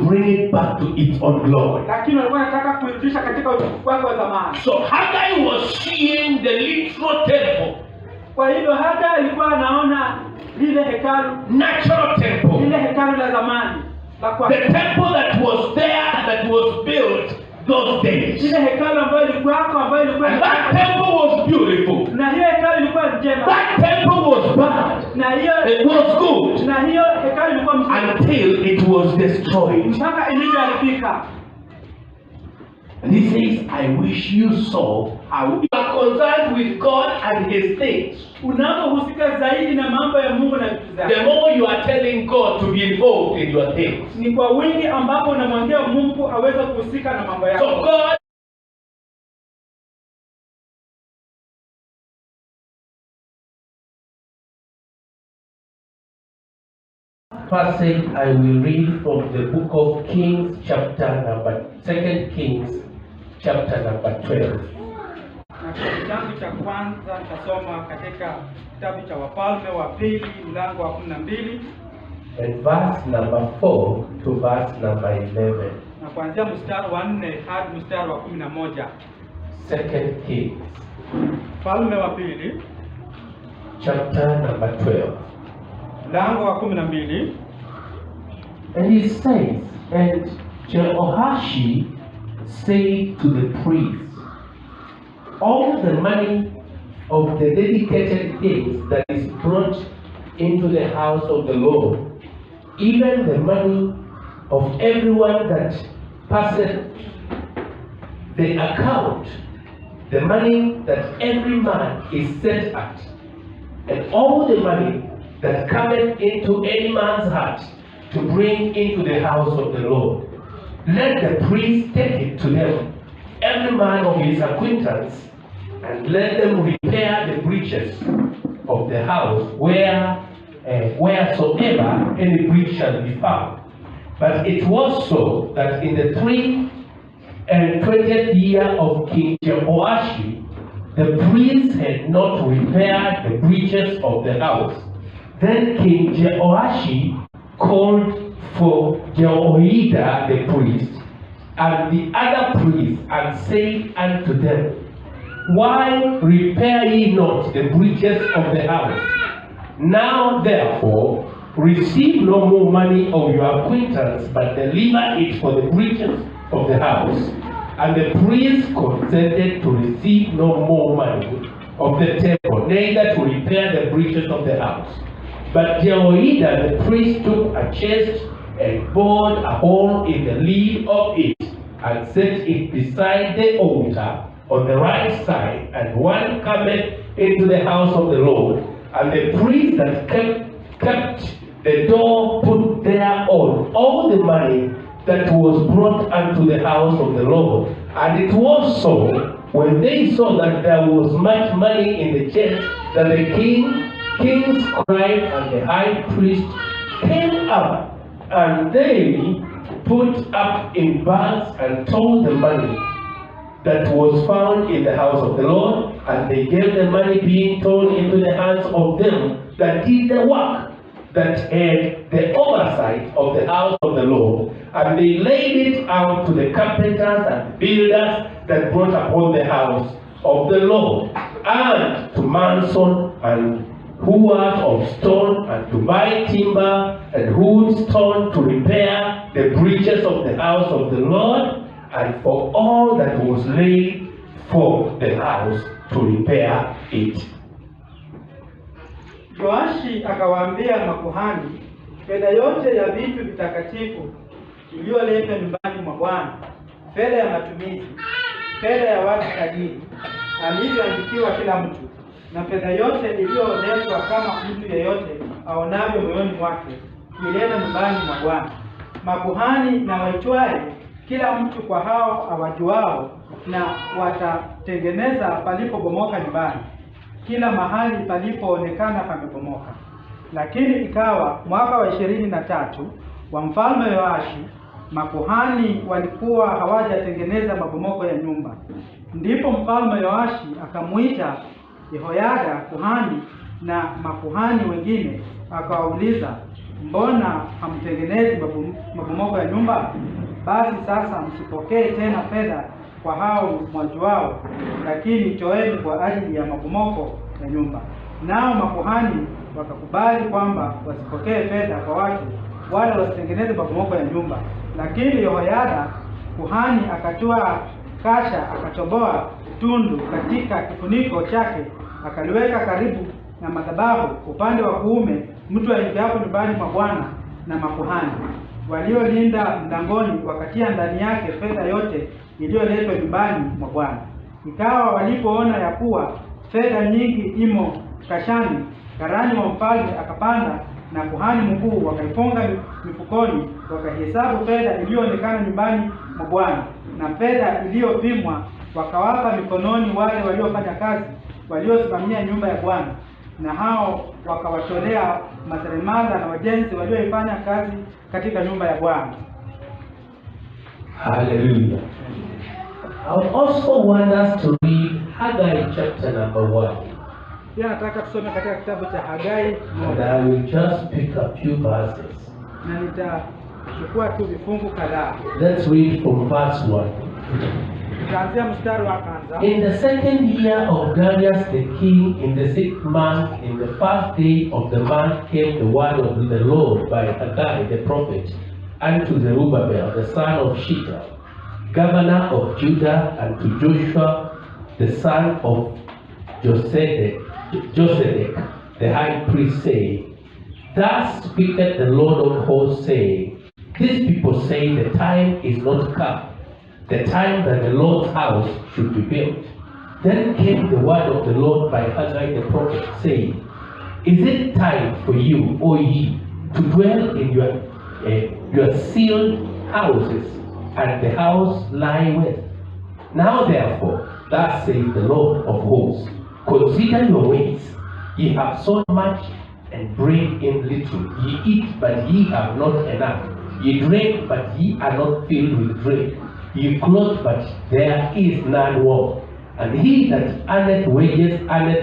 bring it back to its own glory. So Haggai was seeing the literal temple. Natural temple. The temple that was there, that was built those days. And that temple was beautiful. That temple was bad. It was good until it was destroyed. And he says, I wish you saw how you are concerned with God and His things. The more you are telling God to be involved in your things. So God passage I will read from the book of Kings, chapter number 2 Kings, chapter number 12. And verse number 4 to verse number 11. 2 Kings, chapter number 12. And he says, and Jehoashi said to the priests, all the money of the dedicated things that is brought into the house of the Lord, even the money of everyone that passeth the account, the money that every man is set at, and all the money that cometh into any man's heart to bring into the house of the Lord, let the priest take it to them, every man of his acquaintance, and let them repair the breaches of the house wheresoever any breach shall be found. But it was so that in the 23rd year of King Jehoashi, the priests had not repaired the breaches of the house. Then King Jehoashi called for Jehoiada the priest and the other priests and said unto them, why repair ye not the breaches of the house? Now therefore receive no more money of your acquaintance, but deliver it for the breaches of the house. And the priests consented to receive no more money of the temple, neither to repair the breaches of the house. But Jehoiada the priest took a chest and bored a hole in the lid of it, and set it beside the altar on the right side, and one cometh into the house of the Lord. And the priest that kept the door put thereon all the money that was brought unto the house of the Lord. And it was so, when they saw that there was much money in the chest, that the king's scribe and the high priest came up, and they put up in bags and told the money that was found in the house of the Lord, and they gave the money being thrown into the hands of them that did the work, that had the oversight of the house of the Lord, and they laid it out to the carpenters and the builders that brought upon the house of the Lord, and to mason and hewers of stone, and to buy timber and wood stone to repair the breaches of the house of the Lord, and for all that was laid for the house to repair it. Yoashi akawaambia makuhani, fedha yote ya vitu vitakatifu iliyoletwa nyumbani mwa Bwana, fedha ya matumizi, fedha ya watu tajiri, alivyoandikiwa kila mtu, na fedha yote iliyoletwa kama mtu yeyote aonavyo moyoni mwake, kuileta nyumbani mwa Bwana. Makuhani na waitwaye kila mtu kwa hao awajuao, na watatengeneza palipobomoka nyumbani, kila mahali palipoonekana pamebomoka. Lakini ikawa mwaka wa 23 wa mfalme Yoashi, makuhani walikuwa hawajatengeneza mabomoko ya nyumba. Ndipo mfalme Yoashi akamuita Yehoyada kuhani na makuhani wengine, akawauliza, mbona hamtengenezi mabomoko ya nyumba? Basi sasa msipokee tena fedha kwa hao mwajuao, lakini toeni kwa ajili ya mabomoko ya nyumba. Nao makuhani wakakubali kwamba wasipokee fedha kwa watu, wala wasitengeneze mabomoko ya nyumba. Lakini Yehoyada kuhani akatoa kasha, akatoboa tundu katika kifuniko chake, akaliweka karibu na madhabahu upande wa kuume, mtu aingiapo nyumbani mwa Bwana, na makuhani waliolinda mlangoni wakatia ndani yake fedha yote iliyoletwa nyumbani mwa Bwana. Ikawa walipoona ya kuwa fedha nyingi imo kashani, karani wa mfalme akapanda na kuhani mkuu wakaifunga mifukoni, wakahesabu fedha iliyoonekana nyumbani mwa Bwana na fedha iliyopimwa, wakawapa mikononi wale waliofanya kazi waliosimamia nyumba ya Bwana, na hao wakawatolea maseremala na wajenzi walioifanya kazi katika nyumba ya Bwana. Hallelujah. I also want us to read Haggai chapter number 1. Pia nataka tusome katika kitabu cha Hagai, and I will just pick a few verses. Na nitachukua tu vifungu kadhaa. Let's read from verse 1. Kuanzia mstari wa kwanza. In the second year of Darius the king, in the 6th month, in the first day of the month, came the word of the Lord by Haggai the prophet unto Zerubbabel the son of Shealtiel, governor of Judah, and to Joshua the son of Josedek the high priest, saying, Thus speaketh the Lord of hosts, saying, These people say the time is not come, the time that the Lord's house should be built. Then came the word of the Lord by Haggai the prophet, saying, Is it time for you, O ye, to dwell in your sealed houses, and the house lie with? Now therefore, thus saith the Lord of hosts, Consider your ways. Ye have sown much, and bring in little. Ye eat, but ye have not enough. Ye drink, but ye are not filled with drink. Ye clothe, but there is none warm. And he that earneth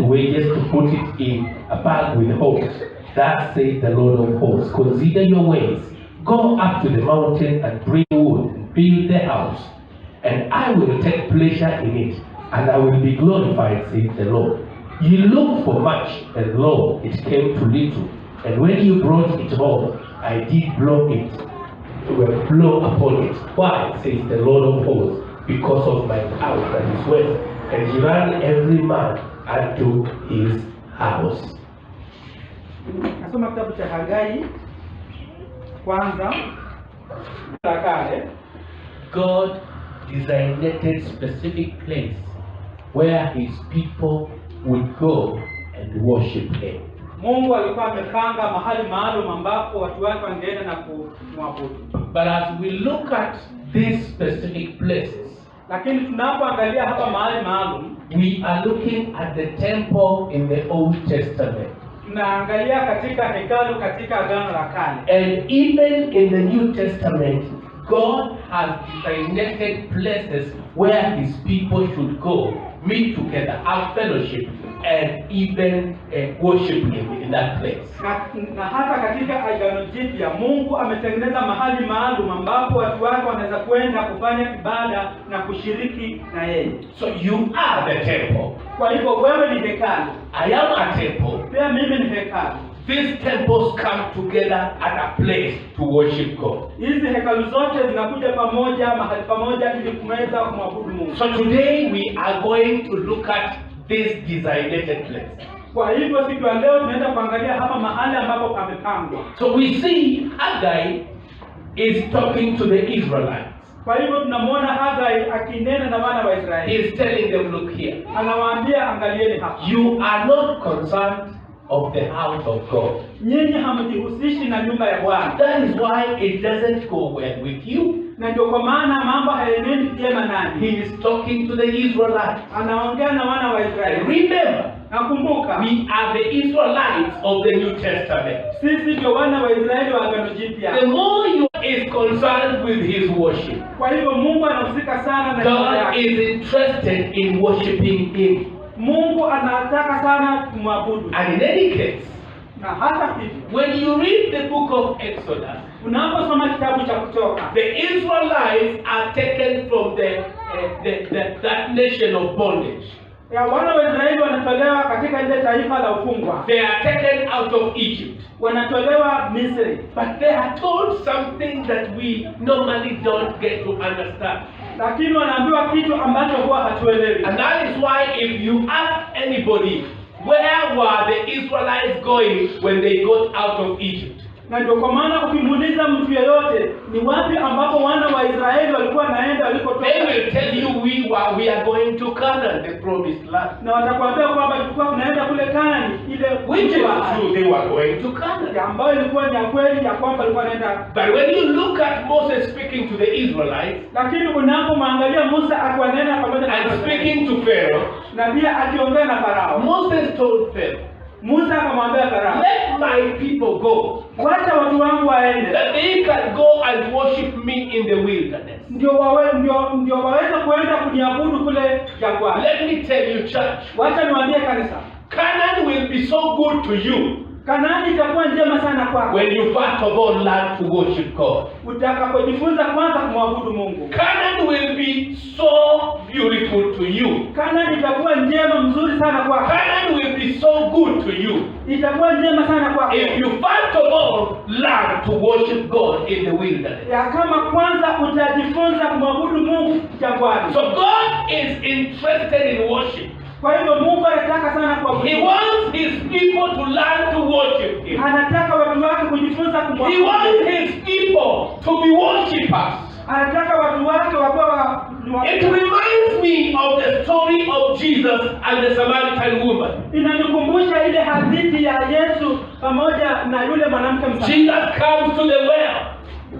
wages to put it in a bag with holes. Thus saith the Lord of hosts, Consider your ways. Go up to the mountain and bring wood, and build the house, and I will take pleasure in it, and I will be glorified, saith the Lord. Ye looked for much, and lo, it came to little. And when you brought it home, I did blow upon it. Why, says the Lord of hosts? Because of my house that is west, and he ran every man unto his house. Nasoma kitabu cha Hagai kwanza kale. God designated specific place where his people would go and worship him. Mungu alikuwa amepanga mahali maalum ambapo watu wake wangeenda na kumwabudu. But as we look at these specific places, lakini tunapoangalia hapa mahali maalum, we are looking at the temple in the Old Testament. Tunaangalia katika hekalu katika Agano la Kale. And even in the New Testament, God has designated places where his people should go, meet together, have fellowship, and even worship him in that place. Na hata katika Agano Jipya, Mungu ametengeneza mahali maalum ambapo watu wake wanaweza kwenda kufanya ibada na kushiriki na yeye. So you are the temple. Kwa hivyo wewe ni hekalu. I am a temple. Pia mimi ni hekalu. These temples come together at a place to worship God. Hizi hekalu zote zinakuja pamoja, mahali pamoja ili kuweza kumwabudu Mungu. So today we are going to look at this designated place. Kwa hivyo siku ya leo tunaenda kuangalia hapa mahali ambapo pamepangwa. So we see Haggai is talking to the Israelites. Kwa hivyo tunamwona Hagai akinena na wana wa Israeli. He is telling them, look here. Anawaambia angalieni hapa. You are not concerned of the house of God. Nyinyi hamjihusishi na nyumba ya Bwana. That is why it doesn't go well with you. Na ndio kwa maana mambo hayaendi vyema nani. He is talking to the Israelites. Anaongea na wana wa Israeli. Remember, nakumbuka, we are the Israelites of the New Testament. Sisi ndio wana wa Israeli wa Agano Jipya. The more you is concerned with his worship, kwa hivyo Mungu anahusika sana na ibada yake. God is interested in worshiping him. Mungu anataka sana kumwabudu. And in any case, Na hata hivyo, when you read the book of Exodus, unaposoma kitabu cha Kutoka, the Israelites are taken from that nation of bondage. ya wana wa Israeli wanatolewa katika ile taifa la ufungwa. They are taken out of Egypt. Wanatolewa Misri. But they are told something that we normally don't get to understand. Lakini wanaambiwa kitu ambacho huwa hatuelewi. And that is why if you ask anybody, where were the Israelites going when they got out of Egypt? Na ndio kwa maana ukimuuliza mtu yeyote ni wapi ambapo wana wa Israeli walikuwa naenda walikotoka, they will tell you we are going to Canaan, the promised land. Na watakwambia kwamba tulikuwa tunaenda kule Kanaani, ile which is true, they were going to Canaan, ambayo ilikuwa ni kweli ya kwamba walikuwa naenda. But when you look at Moses speaking to the Israelites, lakini unapomwangalia Musa akiwanena pamoja and speaking to Pharaoh, na pia akiongea na Farao, Moses told Pharaoh, Musa akamwambia Farao, let my people go, wacha watu wangu waende, that they can go and worship me in the wilderness. Ndio waweze kuenda kuniabudu kule jangwani. Let me tell you, church, wacha niwaambie kanisa, Canaan will be so good to you Kanaani itakuwa njema sana kwako when you first of all learn to worship God. Utakapojifunza kwanza kumwabudu Mungu. Canaan will be so beautiful to you. Kanaani itakuwa njema mzuri sana kwako. Canaan will be so good to you. Itakuwa njema sana kwako if you first of all learn to worship God in the wilderness. Ya kama kwanza utajifunza kumwabudu Mungu jangwani. So God is interested in worship. Kwa hivyo Mungu anataka sana kuabudu. He wants his people to learn to worship him. Anataka watu wake kujifunza kumwabudu. He wants his people to be worshipers. Anataka watu wake wapewa. It reminds me of the story of Jesus and the Samaritan woman. Inanikumbusha ile hadithi ya Yesu pamoja na yule mwanamke Msamaria. Jesus comes to the well.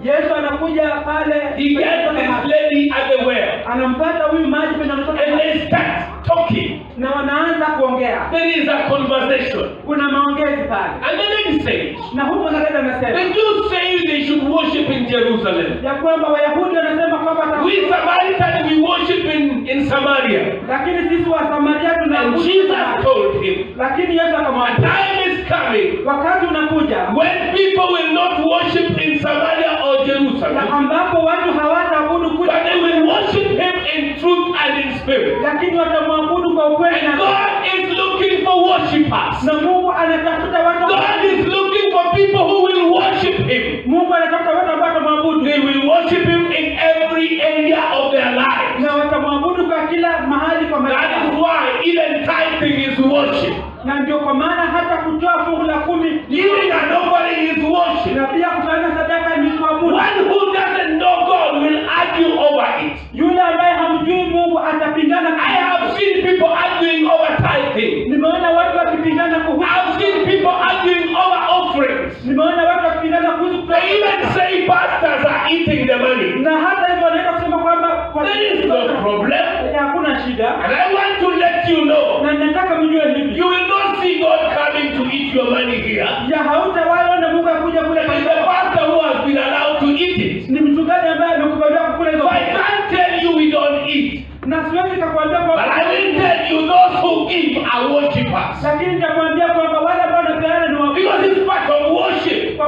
Yesu anakuja pale. He gets this lady at the well. Anampata huyu maji penye anatoka. And they start talking. Na wanaanza kuongea. There is a conversation. Kuna maongezi pale. And the lady says, na huko mwanadada anasema, the Jews say they should worship in Jerusalem. Ya kwamba Wayahudi wanasema kwamba we Samaritans we worship in Samaria. Lakini sisi wa Samaria tunaabudu. And Jesus told him, lakini Yesu akamwambia, time is coming wakati unakuja when people will not worship in Samaria or Jerusalem, ambapo watu hawataabudu kule, but they will worship him in truth and in spirit. Lakini watamwabudu kwa ukweli. And God is looking for worshipers. Na Mungu anatafuta watu. God is looking for people who will worship him. Mungu anatafuta watu ambao watamwabudu. They will worship him in every area of their lives. Na watamwabudu kwa kila mahali kwa maisha. That is why even tithing is worship. Na ndio kwa maana hata kutoa fungu la 10, giving and offering is worship. Na pia kutoa sadaka ni kuabudu. One who doesn't know God will argue over it. Yule ambaye hamjui Mungu atapingana. I have seen people arguing over tithing. Nimeona watu wakipingana kuhusu. I have seen people arguing over offerings. Nimeona watu wakipingana kuhusu. They even say pastors are eating the money. Na hata hivyo wanaenda kusema kwamba there is no problem. Hakuna shida. And I want to let you know. Na nataka mjue hivi. You will not see God coming to eat your money here. Ya hautawaona Mungu akuja kule. It is the pastor who has been allowed to eat it. Ni mchungaji ambaye amekubaliwa kukula hizo. I can't tell you we don't eat. Na siwezi kukuambia kwamba. But I will tell you those who give are worshipers. Lakini nitakwambia kwamba wale ambao wanapeana ni because it's part of worship. Kwa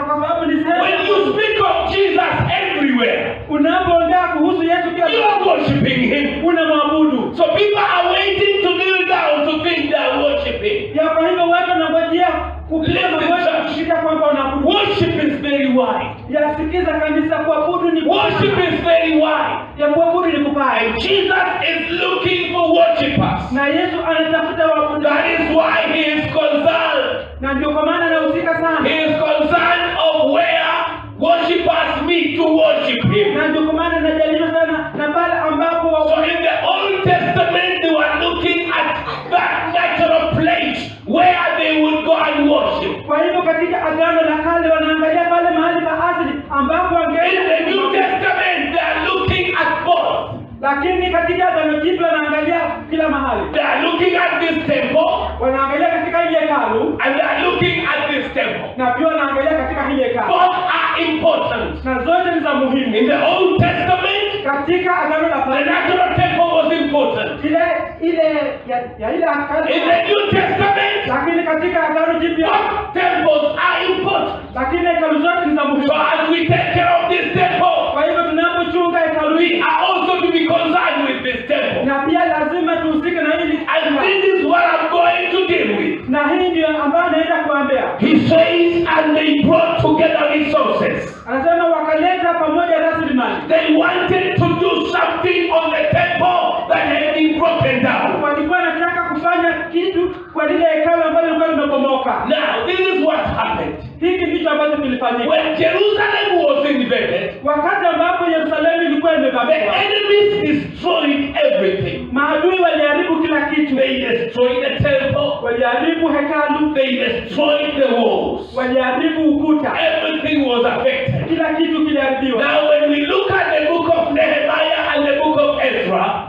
sababu ni sema. When you speak of Jesus everywhere, unapoongea kuhusu Yesu kila you are worshiping him. Unamwabudu. So people are waiting to kneel down to think they are worshiping. Ya kwa hivyo watu wanangojea kupiga magoti kusikia kwamba unaabudu. Worship is very wide. Ya sikiza kanisa, kuabudu ni worship is very wide. Ya kuabudu ni kupaa. And Jesus is looking for worshipers. Na Yesu anatafuta waabudu. That is why he is concerned. Na ndio kwa maana anahusika sana. He is concerned of where worshipers meet to worship him. Na ndio kwa maana anajaliwa sana na pale ambapo so in the Old Testament they were looking at that natural place where they would go and worship. Kwa hivyo katika Agano la Kale wanaangalia pale mahali pa asili ambapo wangeenda. In the New Testament they are looking at both. Lakini katika Agano Jipya wanaangalia kila mahali. They are looking at this temple. Wanaangalia katika hili hekalu. And they are looking at this temple. Na pia wanaangalia katika hili hekalu. Both are important. Na zote ni za muhimu. In the Old Testament, katika Agano la Kale, the natural temple was important. ile hekalu. In the New Testament, Lakini katika hekalu jipya, all temples are important. lakini hekalu zote ni za muhimu. So as we take care of this temple, Kwa hivyo tunapochunga hekalu we hili, are also to be concerned with this temple. na pia lazima tuhusike na hili. And this is what I'm going to deal with. Na hii ndio ambayo naenda kuambia. He says, and they brought together resources. Anasema wakaleta pamoja rasilimali. They wanted to do something on the temple that had been broken down. Walikuwa wanataka kufanya kitu kwa lile hekalu ambalo lilikuwa limebomoka. Now, this is what happened. Hiki ndicho ambacho kilifanyika. When Jerusalem was invaded, Wakati ambapo Yerusalemu ilikuwa the imevamiwa, enemies destroyed everything. maadui waliharibu kila kitu. They destroyed the temple. Waliharibu hekalu, They destroyed the walls. waliharibu ukuta. Everything was affected. Kila kitu kiliharibiwa. Now, when we look at the book of Nehemiah and the book of Ezra,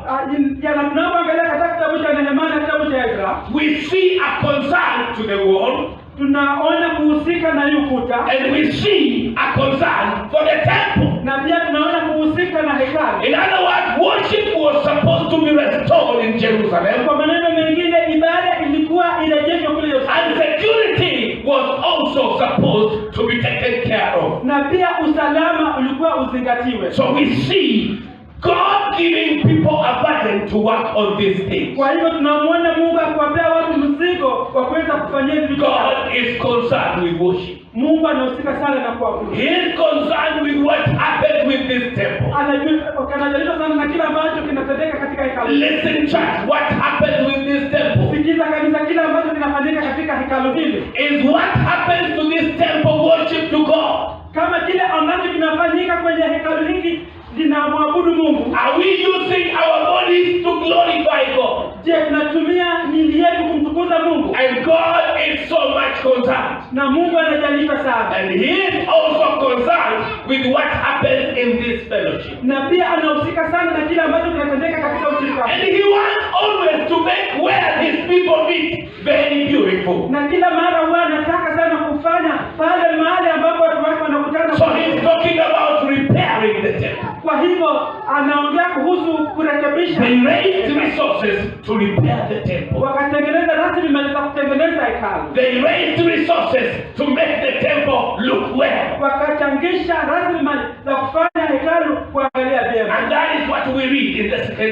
Tunapoangalia katika kitabu cha Nehemia na kitabu cha Ezra, we see a concern to the wall, tunaona kuhusika na hii ukuta, and we see a concern for the temple. na pia tunaona kuhusika na hekalu. In other words, worship was supposed to be restored in Jerusalem, Kwa maneno mengine, ibada ilikuwa irejeshwe kule and Yerusalemu, security was also supposed to be taken care of. na pia usalama ulikuwa uzingatiwe. So we see God giving people a burden to work on these things. Kwa hivyo tunamwona Mungu akiwapea watu mzigo wa kuweza kufanyia hizi vitu. God is concerned with worship. Mungu anahusika sana na kuabudu. He is concerned with what happens with this temple. Anajalisha sana na kila ambacho kinatendeka katika hekalu. Listen, church, what happens with this temple Sikiza kanisa, kila ambacho kinafanyika katika hekalu hili is what happens to this temple worship to God. kama kile ambacho kinafanyika kwenye hekalu hili linamwabudu Mungu. Are we using our bodies to glorify God? Je, tunatumia miili yetu kumtukuza Mungu? And God is so much concerned. Na Mungu anajalishwa sana. And He is also concerned with what happens in this fellowship. Na pia anahusika sana na kile ambacho kinatendeka katika ushirika. And He wants always to make where His people meet very beautiful. Na kila mara huwa anataka sana kufanya pale mahali ambapo watu wake wanakutana. So He's talking about repairing the temple. Kwa hivyo anaongea kuhusu kurekebisha. They raised resources to repair the temple. Wakatengeneza rasilimali za kutengeneza hekalu. They raised resources to make the temple look well. Wakachangisha rasilimali za kufanya hekalu kuangalia vyema. And that is what we read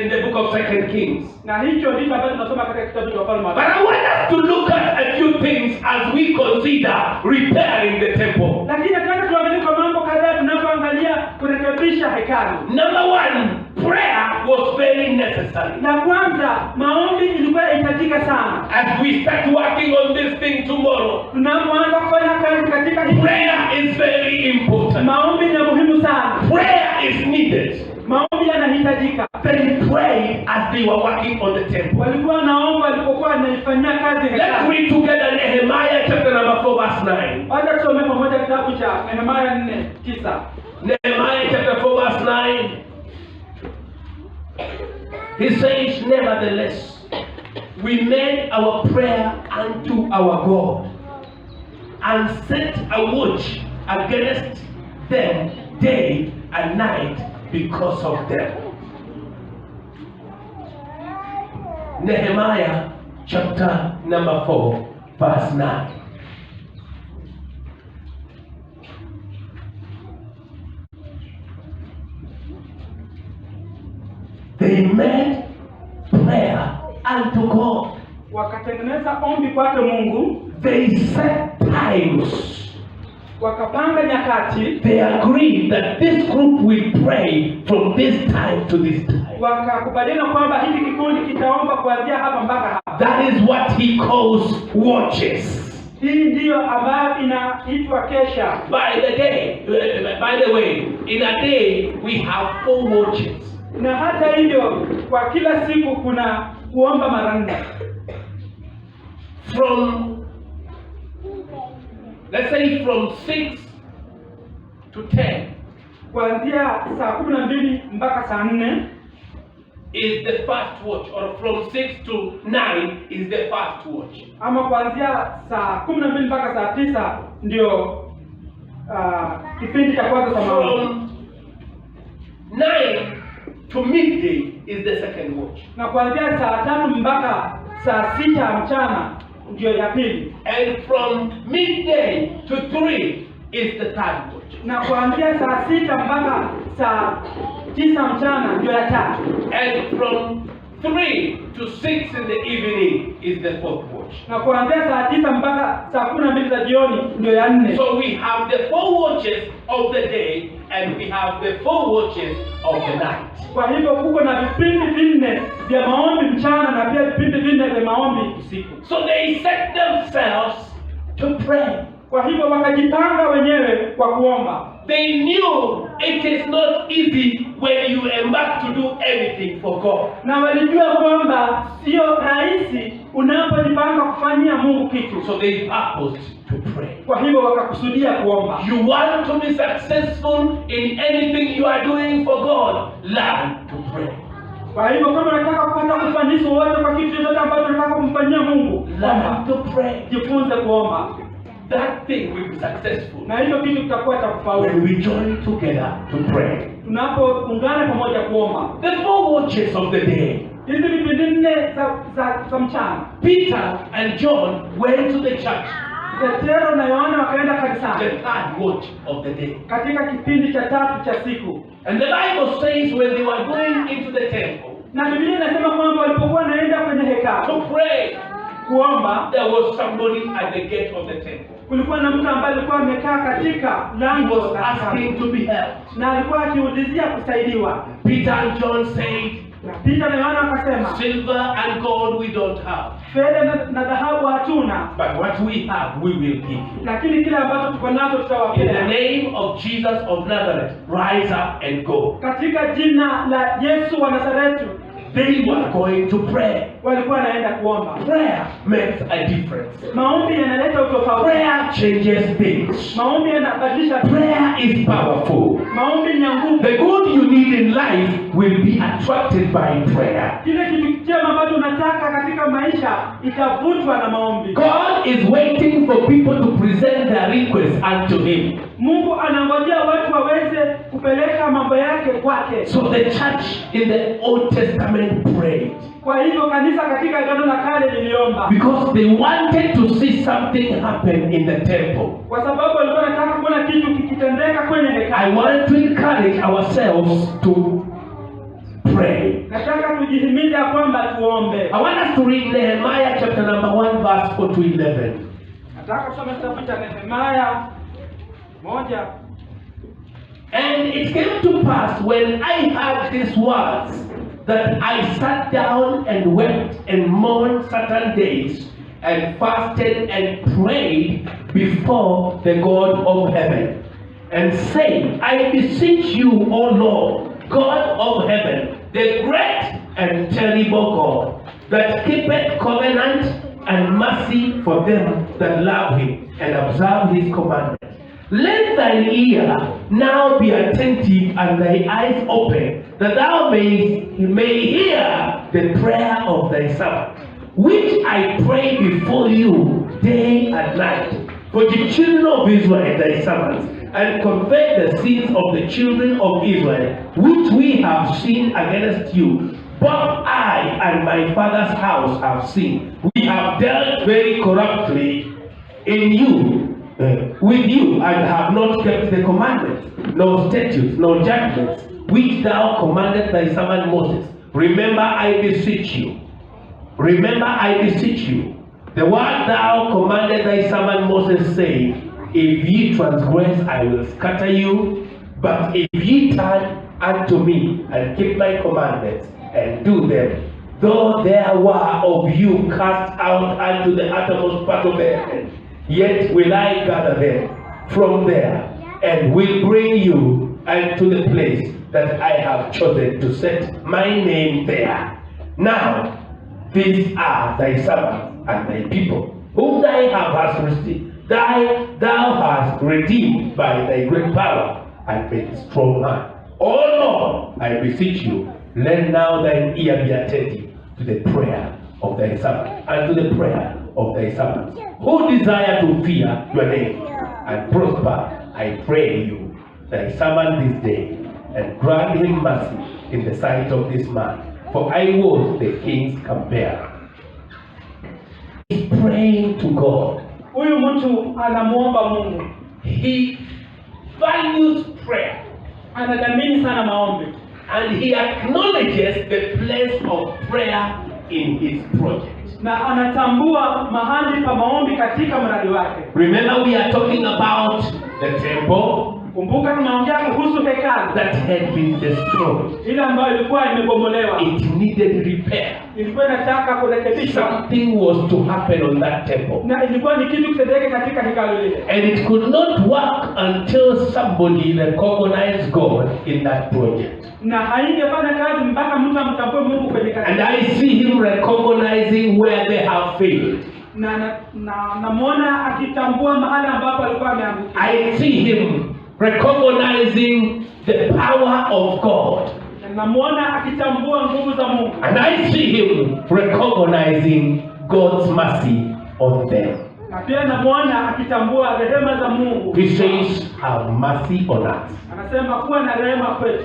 in the book of 2 Kings. Na hicho ndicho ambacho tunasoma katika kitabu cha Wafalme. But I want us to look at a few things as we consider repairing the temple. Lakini nataka tuangalie kwa mambo kadhaa tunapoangalia kurekebisha hekalu. Number one, prayer was very necessary. Na kwanza, maombi ilikuwa inahitajika sana. As we start working on this thing tomorrow, Tunapoanza kufanya kazi katika hili, prayer is very important. maombi ni muhimu sana. Prayer is needed. Maombi yanahitajika. They prayed as they were working on the temple. Walikuwa wanaomba walipokuwa wanaifanyia kazi Let's hekalu. read together Nehemiah chapter number 4 verse 9. Wacha tusome pamoja kitabu cha Nehemia 4:9. Nehemiah chapter 4 verse 9. He says, nevertheless, we made our prayer unto our God and set a watch against them day and night because of them. Nehemiah chapter number 4 verse 9. They made prayer unto God. Wakatengeneza ombi kwake Mungu. They set times. Wakapanga nyakati. They agreed that this group will pray from this time to this time. Wakakubaliana kwamba hiki kikundi kitaomba kuanzia hapa mpaka hapa. That is what he calls watches. Hii ndiyo ambayo inaitwa kesha. By the way, in a day we have 4 watches. Na hata hivyo kwa kila siku kuna kuomba mara 4. Let's say from 6 to 10 kuanzia saa 12 mpaka saa 4 is the first watch, or from 6 to 9 is the first watch. Ama kuanzia saa 12 mpaka saa 9 ndio kipindi cha kwanza cha maombi. From 9 to midday is the second watch. Na kuanzia saa 3 mpaka saa 6 mchana ndio ya pili. And from midday to 3 is the third watch. Na kuanzia saa 6 mpaka saa 9 mchana ndio ya tatu. And from 3 to 6 in the evening is the fourth watch. Na kuanzia saa 9 mpaka saa 12 za jioni ndio ya 4. So we have the 4 watches of the day and we have the 4 watches of the night. Kwa hivyo kuko na vipindi vinne vya maombi mchana na pia vipindi vinne vya maombi usiku. So they set themselves to pray. Kwa hivyo wakajipanga wenyewe kwa kuomba. They knew it is not easy when you embark to do anything for God. Na walijua kwamba sio rahisi unapojipanga kufanyia Mungu kitu. So they purposed to pray. Kwa hivyo wakakusudia kuomba. You want to be successful in anything you are doing for God, learn to pray. Kwa hivyo kama unataka kupata ufanisi wote kwa kitu chochote ambacho unataka kumfanyia Mungu, learn to pray. Jifunze kuomba. That thing will be successful. Na hiyo kitu kitakuwa cha kufaulu. When we join together to pray. Tunapoungana pamoja kuomba. The 4 watches of the day. Hizi vipindi 4 za mchana. Peter and John went to the church. Petero na Yohana wakaenda kanisani. The third watch of the day. Katika kipindi cha 3 cha siku. And the Bible says when they were going into the temple. Na Biblia inasema kwamba walipokuwa naenda kwenye hekalu to pray, kuomba, there was somebody at the gate of the temple. Kulikuwa na mtu ambaye alikuwa amekaa katika lango He was asking to be helped. Na alikuwa akiulizia kusaidiwa. Peter and John said, na Peter na Yohana wakasema, silver and gold we don't have. Fedha na dhahabu hatuna. But what we have we will give you. Lakini kile ambacho tuko nacho tutawapea. In the name of Jesus of Nazareth, rise up and go. Katika jina la Yesu wa Nazareti, they were going to pray. Walikuwa wanaenda kuomba. Prayer makes a difference. Maombi yanaleta utofauti. Prayer changes things. Maombi yanabadilisha. Prayer is powerful. Maombi ni nguvu. The good you need in life will be attracted by prayer. Kile kitu chema ambacho unataka katika maisha itavutwa na maombi. God is waiting for people to present their requests unto him. Mungu anangojea watu waweze kupeleka mambo yake kwake. So the church in the Old Testament prayed. Kwa hivyo kanisa katika Agano la Kale liliomba. Because they wanted to see something happen in the temple. Kwa sababu walikuwa wanataka kuona kitu kikitendeka kwenye hekalu. I want to encourage ourselves to pray. Nataka tujihimize kwamba tuombe. I want us to read Nehemiah chapter number 1 verse 4 to 11. Nataka kusoma kitabu cha Nehemiah 1. And it came to pass when I heard these words that I sat down and wept and mourned certain days and fasted and prayed before the God of heaven and said, I beseech you, O Lord, God of heaven, the great and terrible God, that keepeth covenant and mercy for them that love him and observe his commandments. Let thine ear now be attentive and thy eyes open, that thou may hear the prayer of thy servant, which I pray before you day and night, for the children of Israel thy servants, and confess the sins of the children of Israel, which we have sinned against you. Both I and my father's house have sinned. We have dealt very corruptly in you, with you, and have not kept the commandments, nor statutes, nor judgments, which thou commanded thy servant Moses. Remember, I beseech you. Remember, I beseech you. The word thou commanded thy servant Moses, saying, if ye transgress, I will scatter you. But if ye turn unto me, and keep my commandments, and do them, though there were of you cast out unto the uttermost part of the heaven, yet will I gather them from there, and will bring you unto the place that I have chosen to set my name there. Now, these are thy servants and thy people, whom thou hast redeemed by thy great power and thy strong hand. O Lord, I beseech you, lend now thine ear be attentive to the prayer of thy servant, and to the prayer of thy servants, who desire to fear your name and prosper. I pray you, thy servant this day, and grant him mercy in the sight of this man, for I was the king's cupbearer. He's praying to God. Huyu mtu anamuomba Mungu. He values prayer. Anadhamini sana maombi. And he acknowledges the place of prayer in his project. Na anatambua mahali pa maombi katika mradi wake. Remember, we are talking about the temple. Kumbuka tunaongea kuhusu hekalu that had been destroyed. ile ambayo ilikuwa imebomolewa. It needed repair. Ilikuwa inataka kurekebishwa. Something was to happen on that temple. Na ilikuwa ni kitu kitendeke katika hekalu lile. And it could not work until somebody recognized God in that project. Na haingefanya kazi mpaka mtu amtambue Mungu kwenye kazi. And I see him recognizing where they have failed. Namuona akitambua mahali ambapo alikuwa ameangukia. I see him recognizing the power of God. Namuona akitambua nguvu za Mungu. And I see him recognizing God's mercy on them. Na pia namuona akitambua rehema za Mungu. He says, have mercy on us. Anasema kuwa na rehema kwetu.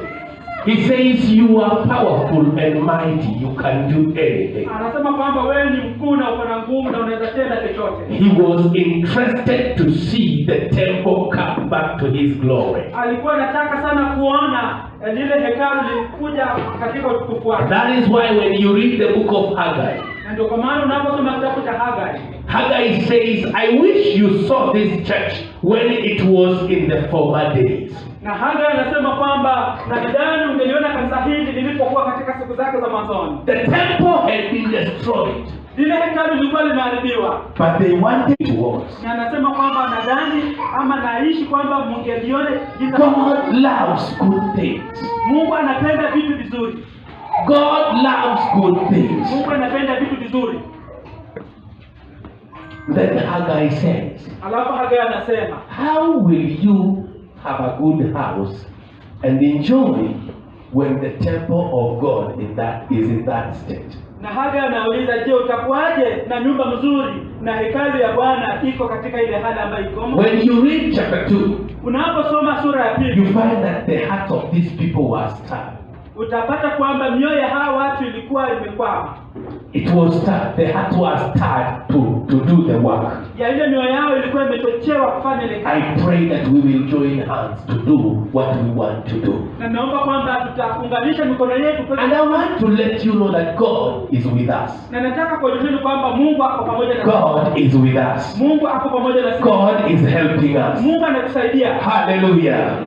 He says, you are powerful and mighty. You can do anything. Anasema kwamba wewe ni mkuu na uko na nguvu na unaweza tenda chochote. He was interested to see the temple come back to his glory. Alikuwa anataka sana kuona lile hekalu likuja katika utukufu wake. That is why when you read the book of Haggai, na ndio kwa maana unaposoma kitabu cha Haggai, Haggai says, I wish you saw this church when it was in the former days. Na Haggai anasema kwamba nadhani ungeliona kanisa hili lilipokuwa katika siku zake za mwanzoni. The temple had been destroyed. Lile hekalu lilikuwa limeharibiwa. But they wanted to watch. Na anasema kwamba nadhani ama naishi kwamba mngelione jinsi God loves good things. Mungu anapenda vitu vizuri. God loves good things. Mungu anapenda vitu vizuri. Then Haggai says, Alafu Haggai anasema, how will you have a good house and enjoy when the temple of God is in that state? Na Haggai anauliza, je, utakuwaje na nyumba nzuri na hekalu ya Bwana iko katika ile hali ambayo iko? When you read chapter 2, unaposoma sura ya pili, you find that the hearts of these people were starved. Utapata kwamba mioyo ya hawa watu ilikuwa imekwama. It was starved. The heart was starved to do the work. Ya ile mioyo yao ilikuwa imechochewa kufanya ile kazi. I pray that we will join hands to do what we want to do. Na naomba kwamba tutaunganisha mikono yetu kwa. And I want to let you know that God is with us. Na nataka kujulisha kwamba Mungu ako pamoja na sisi. God is with us. Mungu ako pamoja na sisi. God is helping us. Mungu anatusaidia. Hallelujah.